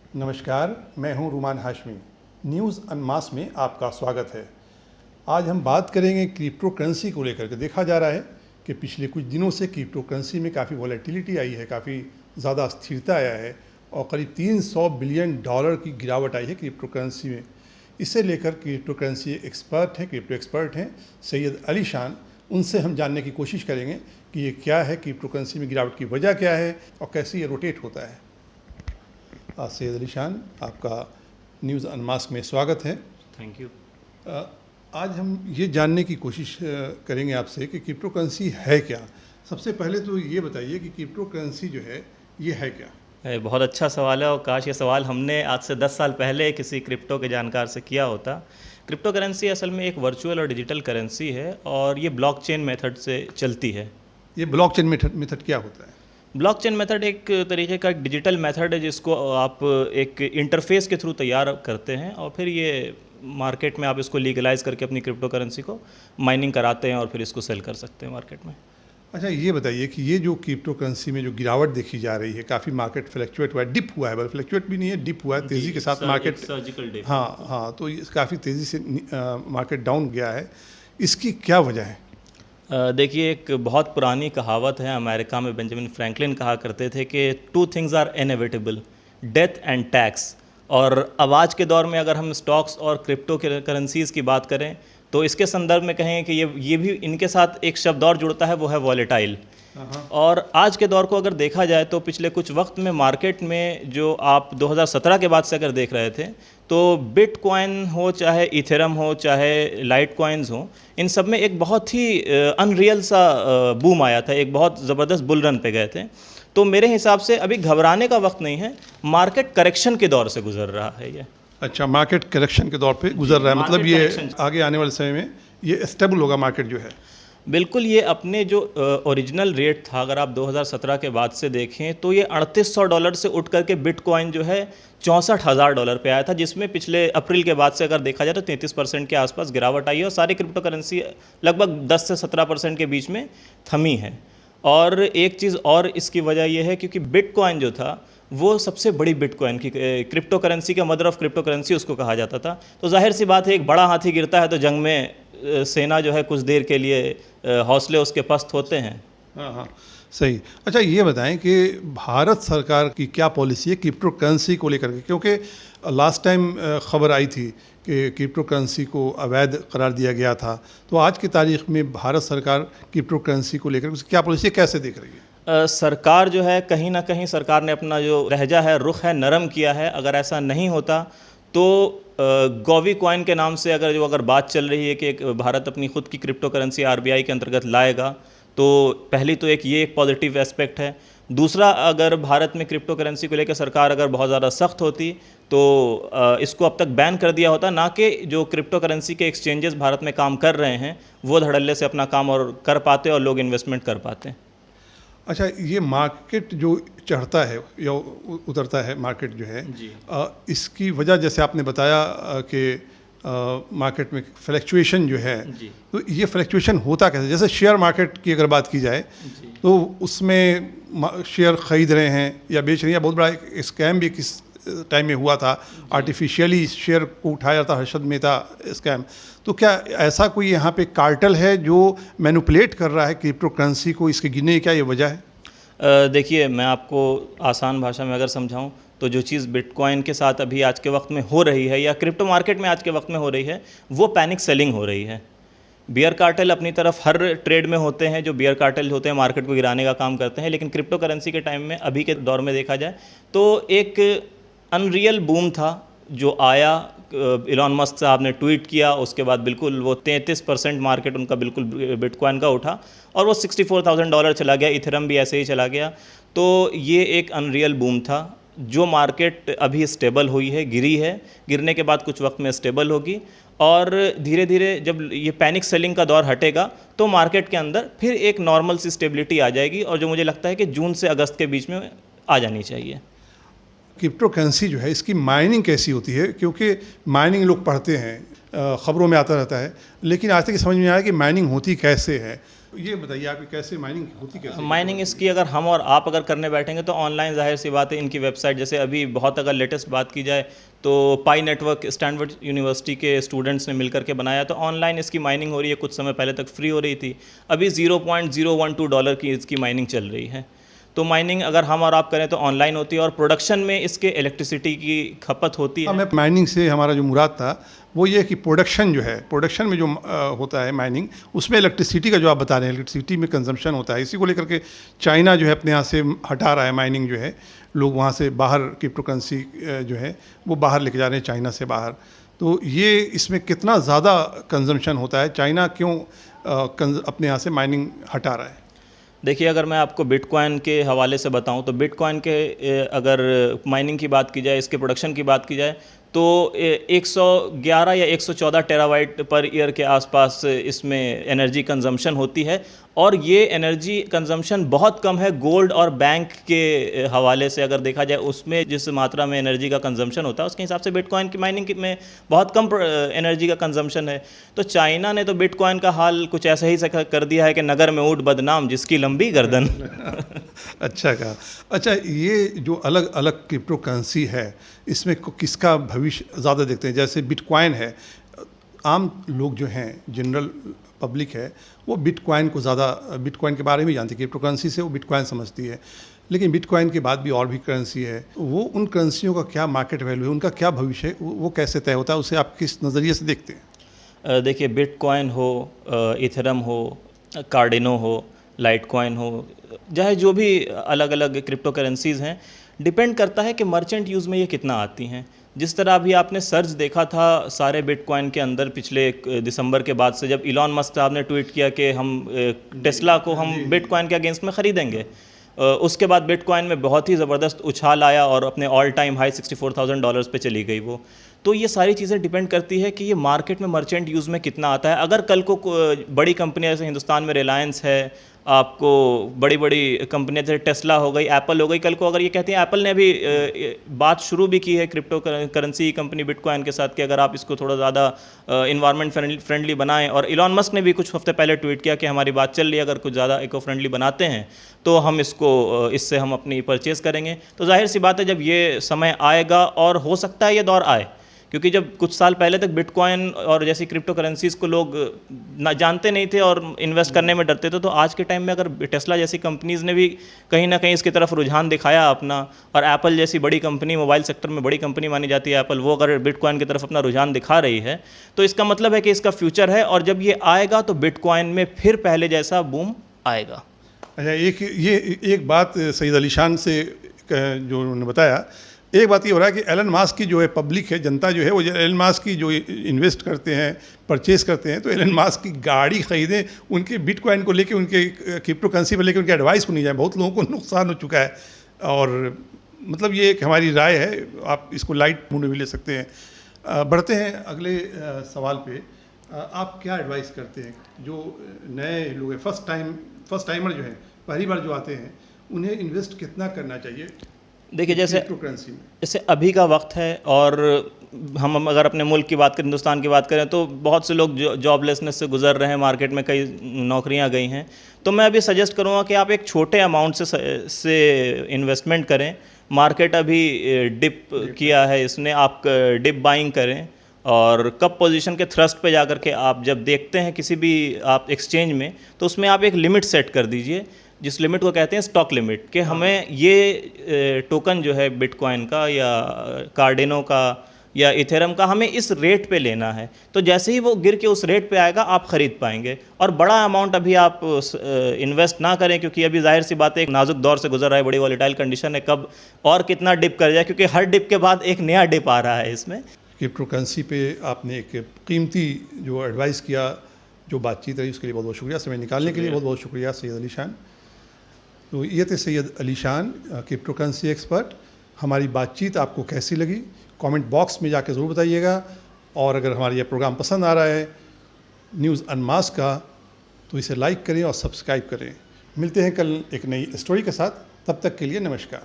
नमस्कार, मैं हूं रुमान हाशमी। न्यूज़ अनमास में आपका स्वागत है। आज हम बात करेंगे क्रिप्टो करेंसी को लेकर के। देखा जा रहा है कि पिछले कुछ दिनों से क्रिप्टो करेंसी में काफ़ी वॉलेटिलिटी आई है, काफ़ी ज़्यादा स्थिरता आया है और करीब $300 बिलियन की गिरावट आई है क्रिप्टो करेंसी में। इसे लेकर क्रिप्टो करेंसी एक्सपर्ट हैं, क्रिप्टो एक्सपर्ट हैं सैयद अली शान, उनसे हम जानने की कोशिश करेंगे कि ये क्या है, क्रिप्टो करेंसी में गिरावट की वजह क्या है और कैसे ये रोटेट होता है। सैयद अली शान, आपका न्यूज़ अनमास में स्वागत है। Thank you. आज हम ये जानने की कोशिश करेंगे आपसे कि क्रिप्टो करेंसी है क्या। सबसे पहले तो ये बताइए कि क्रिप्टो करेंसी जो है ये है क्या। बहुत अच्छा सवाल है और काश ये सवाल हमने आज से 10 साल पहले किसी क्रिप्टो के जानकार से किया होता। क्रिप्टो करेंसी असल में एक वर्चुअल और डिजिटल करेंसी है और ये ब्लॉकचेन मेथड से चलती है। ये ब्लॉकचेन मेथड क्या होता है? ब्लॉकचेन मेथड एक तरीके का एक डिजिटल मेथड है जिसको आप एक इंटरफेस के थ्रू तैयार करते हैं और फिर ये मार्केट में आप इसको लीगलाइज करके अपनी क्रिप्टो करेंसी को माइनिंग कराते हैं और फिर इसको सेल कर सकते हैं मार्केट में। अच्छा, ये बताइए कि ये जो क्रिप्टो करेंसी में जो गिरावट देखी जा रही है, काफ़ी मार्केट फ्लक्चुएट हुआ है, डिप हुआ है, बल्कि फ्लक्चुएट भी नहीं है, डिप हुआ है तेज़ी के साथ मार्केट। Surgical dip. हाँ, तो ये काफ़ी तेज़ी से मार्केट डाउन गया है। इसकी क्या वजह है? देखिए, एक बहुत पुरानी कहावत है, अमेरिका में बेंजामिन फ्रैंकलिन कहा करते थे कि 2 things are inevitable, death and tax. और अब आज के दौर में अगर हम स्टॉक्स और क्रिप्टो करेंसीज़ की बात करें तो इसके संदर्भ में कहें कि ये भी इनके साथ एक शब्द और जुड़ता है, वो है वॉलेटाइल। और आज के दौर को अगर देखा जाए तो पिछले कुछ वक्त में मार्केट में जो आप 2017 के बाद से अगर देख रहे थे तो बिटकॉइन हो, चाहे इथेरम हो, चाहे लाइट कॉइन्स हो, इन सब में एक बहुत ही अनरियल सा बूम आया था, एक बहुत ज़बरदस्त बुल रन पे गए थे। तो मेरे हिसाब से अभी घबराने का वक्त नहीं है, मार्केट करेक्शन के दौर से गुजर रहा है ये। अच्छा, मार्केट करेक्शन के दौर पे गुजर रहा है, मतलब ये आगे आने वाले समय में ये स्टेबल होगा मार्केट जो है। बिल्कुल, ये अपने जो ओरिजिनल रेट था, अगर आप 2017 के बाद से देखें तो ये $3800 से उठ करके बिटकॉइन जो है $64,000 पे आया था, जिसमें पिछले अप्रैल के बाद से अगर देखा जाए तो 33% के आसपास गिरावट आई है और सारी क्रिप्टो करेंसी लगभग 10 से 17% के बीच में थमी है। और एक चीज़ और इसकी वजह यह है क्योंकि बिटकॉइन जो था वो सबसे बड़ी बिटकॉइन की क्रिप्टो करेंसी का मदर ऑफ क्रिप्टो करेंसी उसको कहा जाता था। तो जाहिर सी बात है, एक बड़ा हाथी गिरता है तो जंग में सेना जो है कुछ देर के लिए हौसले उसके पस्त होते हैं। हाँ, सही। अच्छा, ये बताएं कि भारत सरकार की क्या पॉलिसी है क्रिप्टो करेंसी को लेकर के, क्योंकि लास्ट टाइम खबर आई थी कि क्रिप्टो करेंसी को अवैध करार दिया गया था। तो आज की तारीख में भारत सरकार क्रिप्टो करेंसी को लेकर क्या पॉलिसी है, कैसे देख रही है? सरकार जो है कहीं ना कहीं सरकार ने अपना जो लहजा है, रुख है, नरम किया है। अगर ऐसा नहीं होता तो गॉवी कॉइन के नाम से अगर बात चल रही है कि भारत अपनी खुद की क्रिप्टो करेंसी RBI के अंतर्गत लाएगा, तो पहली तो एक पॉजिटिव एस्पेक्ट है। दूसरा, अगर भारत में क्रिप्टो करेंसी को लेकर सरकार अगर बहुत ज़्यादा सख्त होती तो इसको अब तक बैन कर दिया होता, ना कि जो क्रिप्टो करेंसी के एक्सचेंजेस भारत में काम कर रहे हैं वो धड़ल्ले से अपना काम और कर पाते और लोग इन्वेस्टमेंट कर पाते। अच्छा, ये मार्केट जो चढ़ता है या उतरता है मार्केट जो है जी। इसकी वजह जैसे आपने बताया कि मार्केट में फ्लक्चुएशन जो है, तो ये फ्लक्चुएशन होता कैसे? जैसे शेयर मार्केट की अगर बात की जाए तो उसमें शेयर ख़रीद रहे हैं या बेच रहे हैं, या बहुत बड़ा स्कैम भी किस टाइम में हुआ था, आर्टिफिशियली शेयर को उठाया था, हर्षद मेहता स्कैम। तो क्या ऐसा कोई यहाँ पे कार्टेल है जो मैनिपुलेट कर रहा है क्रिप्टो करेंसी को? इसके गिनने की क्या ये वजह है? देखिए, मैं आपको आसान भाषा में अगर समझाऊं तो जो चीज़ बिटकॉइन के साथ अभी आज के वक्त में हो रही है या क्रिप्टो मार्केट में आज के वक्त में हो रही है, वो पैनिक सेलिंग हो रही है। बियर कार्टेल अपनी तरफ हर ट्रेड में होते हैं, जो बियर कार्टेल होते हैं मार्केट को गिराने का काम करते हैं, लेकिन क्रिप्टो करेंसी के टाइम में, अभी के दौर में देखा जाए तो एक अनरियल बूम था जो आया। इलॉन मस्क साहब ने ट्वीट किया, उसके बाद बिल्कुल वो 33% मार्केट उनका बिल्कुल बिटकॉइन का उठा और वो $64,000 चला गया। इथेरम भी ऐसे ही चला गया। तो ये एक अनरियल बूम था जो मार्केट अभी स्टेबल हुई है, गिरी है, गिरने के बाद कुछ वक्त में स्टेबल होगी और धीरे धीरे जब ये पैनिक सेलिंग का दौर हटेगा तो मार्केट के अंदर फिर एक नॉर्मल सी स्टेबिलिटी आ जाएगी और जो मुझे लगता है कि जून से अगस्त के बीच में आ जानी चाहिए। क्रिप्टो करेंसी जो है इसकी माइनिंग कैसी होती है? क्योंकि माइनिंग लोग पढ़ते हैं, ख़बरों में आता रहता है, लेकिन आज तक समझ में आया कि माइनिंग होती कैसे है। ये बताइए आपकी कैसे माइनिंग होती कैसे? माइनिंग इसकी अगर हम और आप अगर करने बैठेंगे तो ऑनलाइन ज़ाहिर सी बात है, इनकी वेबसाइट जैसे अभी बहुत अगर लेटेस्ट बात की जाए तो पाई नेटवर्क स्टैनफोर्ड यूनिवर्सिटी के स्टूडेंट्स ने मिलकर के बनाया, तो ऑनलाइन इसकी माइनिंग हो रही है। कुछ समय पहले तक फ्री हो रही थी, अभी $0.012 की इसकी माइनिंग चल रही है। तो माइनिंग अगर हम और आप करें तो ऑनलाइन होती है और प्रोडक्शन में इसके इलेक्ट्रिसिटी की खपत होती है। मैं माइनिंग से हमारा जो मुराद था वो ये कि प्रोडक्शन जो है, प्रोडक्शन में जो होता है माइनिंग, उसमें इलेक्ट्रिसिटी का जो आप बता रहे हैं, इलेक्ट्रिसिटी में कंजम्पशन होता है, इसी को लेकर के चाइना जो है अपने यहाँ से हटा रहा है माइनिंग जो है, लोग वहाँ से बाहर क्रिप्टोकरेंसी जो है वो बाहर लेके जा रहे हैं चाइना से बाहर। तो ये इसमें कितना ज़्यादा कंजम्पशन होता है, चाइना क्यों अपने यहाँ से माइनिंग हटा रहा है? देखिए, अगर मैं आपको बिटकॉइन के हवाले से बताऊं तो बिटकॉइन के अगर माइनिंग की बात की जाए, इसके प्रोडक्शन की बात की जाए तो 111 या 114 टेराबाइट पर ईयर के आसपास इसमें एनर्जी कंजम्पशन होती है, और ये एनर्जी कंजम्पशन बहुत कम है गोल्ड और बैंक के हवाले से अगर देखा जाए, उसमें जिस मात्रा में एनर्जी का कंजम्पशन होता है उसके हिसाब से बिटकॉइन की माइनिंग में बहुत कम एनर्जी का कंजम्पशन है। तो चाइना ने तो बिटकॉइन का हाल कुछ ऐसा ही कर दिया है कि नगर में ऊँट बदनाम जिसकी लंबी गर्दन। अच्छा कहा। अच्छा, ये जो अलग अलग क्रिप्टो करेंसी है इसमें किसका भविष्य ज़्यादा देखते हैं? जैसे बिटकॉइन है, आम लोग जो हैं, जनरल पब्लिक है, वो बिटकॉइन को ज़्यादा, बिटकॉइन के बारे में जानती है, क्रिप्टो करेंसी से वो बिटकॉइन समझती है। लेकिन बिटकॉइन के बाद भी और भी करेंसी है, वो उन करेंसियों का क्या मार्केट वैल्यू है, उनका क्या भविष्य है, वो कैसे तय होता है, उसे आप किस नज़रिए से देखते हैं? देखिए, बिटकॉइन हो, इथेरम हो, कार्डिनो हो, लाइटकॉइन हो, चाहे जो भी अलग अलग क्रिप्टो करेंसीज़ हैं, डिपेंड करता है कि मर्चेंट यूज़ में ये कितना आती हैं। जिस तरह अभी आपने सर्च देखा था सारे बिटकॉइन के अंदर पिछले दिसंबर के बाद से, जब इलॉन मस्क साहब ने ट्वीट किया कि हम टेस्ला को हम बिटकॉइन के अगेंस्ट में ख़रीदेंगे, उसके बाद बिटकॉइन में बहुत ही ज़बरदस्त उछाल आया और अपने ऑल टाइम हाई $64,000 पे चली गई वो। तो ये सारी चीज़ें डिपेंड करती है कि ये मार्केट में मर्चेंट यूज़ में कितना आता है। अगर कल को बड़ी कंपनियां जैसे हिंदुस्तान में रिलायंस है, आपको बड़ी बड़ी कंपनियां जैसे टेस्ला हो गई, एप्पल हो गई, कल को अगर ये कहती हैं, एप्पल ने अभी बात शुरू भी की है क्रिप्टो करेंसी कंपनी बिटकॉइन के साथ कि अगर आप इसको थोड़ा ज़्यादा इन्वायरमेंट फ्रेंडली बनाएं, और इलॉन मस्क ने भी कुछ हफ्ते पहले ट्वीट किया कि हमारी बात चल रही है, अगर कुछ ज़्यादा इको फ्रेंडली बनाते हैं तो हम इससे हम अपनी परचेज़ करेंगे। तो जाहिर सी बात है जब ये समय आएगा, और हो सकता है ये दौर आए, क्योंकि जब कुछ साल पहले तक बिटकॉइन और जैसी क्रिप्टो करेंसीज़ को लोग ना जानते नहीं थे और इन्वेस्ट करने में डरते थे, तो आज के टाइम में अगर टेस्ला जैसी कंपनीज़ ने भी कहीं ना कहीं इसकी तरफ रुझान दिखाया अपना, और एप्पल जैसी बड़ी कंपनी, मोबाइल सेक्टर में बड़ी कंपनी मानी जाती है एप्पल, वो अगर बिटकॉइन की तरफ अपना रुझान दिखा रही है, तो इसका मतलब है कि इसका फ्यूचर है, और जब ये आएगा तो बिटकॉइन में फिर पहले जैसा बूम आएगा। अच्छा, एक बात सईद अली शान से जो उन्होंने बताया, एक बात ये हो रहा है कि एलन मास्क की जो है पब्लिक है, जनता जो है, वो एलन मास्क की जो इन्वेस्ट करते हैं, परचेज़ करते हैं, तो एलन मास्क की गाड़ी ख़रीदें, उनके बिटकॉइन को लेके, उनके क्रिप्टो करेंसी पर लेके उनके एडवाइस को नहीं जाए। बहुत लोगों को नुकसान हो चुका है, और मतलब ये एक हमारी राय है, आप इसको लाइट मूड में भी ले सकते हैं। बढ़ते हैं अगले सवाल पे। आप क्या एडवाइस करते हैं जो नए लोग हैं, फर्स्ट टाइमर जो हैं, पहली बार जो आते हैं, उन्हें इन्वेस्ट कितना करना चाहिए? देखिए, जैसे अभी का वक्त है, और हम अगर अपने मुल्क की बात करें, हिंदुस्तान की बात करें, तो बहुत से लोग जॉबलेसनेस से गुजर रहे हैं, मार्केट में कई नौकरियां गई हैं। तो मैं अभी सजेस्ट करूंगा कि आप एक छोटे अमाउंट से इन्वेस्टमेंट करें। मार्केट अभी डिप किया है इसने, आप डिप बाइंग करें, और कब पोजीशन के थ्रस्ट पे जाकर के आप जब देखते हैं किसी भी आप एक्सचेंज में, तो उसमें आप एक लिमिट सेट कर दीजिए, जिस लिमिट को कहते हैं स्टॉक लिमिट, कि हमें ये टोकन जो है बिटकॉइन का या कार्डिनो का या इथेरम का, हमें इस रेट पे लेना है। तो जैसे ही वो गिर के उस रेट पे आएगा आप ख़रीद पाएंगे। और बड़ा अमाउंट अभी आप इन्वेस्ट ना करें, क्योंकि अभी जाहिर सी बात है एक नाजुक दौर से गुजर रहा है, बड़ी वॉलेटाइल कंडीशन है, कब और कितना डिप कर जाए, क्योंकि हर डिप के बाद एक नया डिप आ रहा है इसमें। क्रिप्टो करेंसी पे आपने एक कीमती जो एडवाइस किया, जो बातचीत रही, उसके लिए बहुत बहुत शुक्रिया। समय निकालने के लिए बहुत बहुत शुक्रिया सैयद अली शान। तो ये थे सैयद अली शान, क्रिप्टो करेंसी एक्सपर्ट। हमारी बातचीत आपको कैसी लगी कमेंट बॉक्स में जाके ज़रूर बताइएगा, और अगर हमारा यह प्रोग्राम पसंद आ रहा है न्यूज़ अनमास्क का, तो इसे लाइक करें और सब्सक्राइब करें। मिलते हैं कल एक नई स्टोरी के साथ, तब तक के लिए नमस्कार।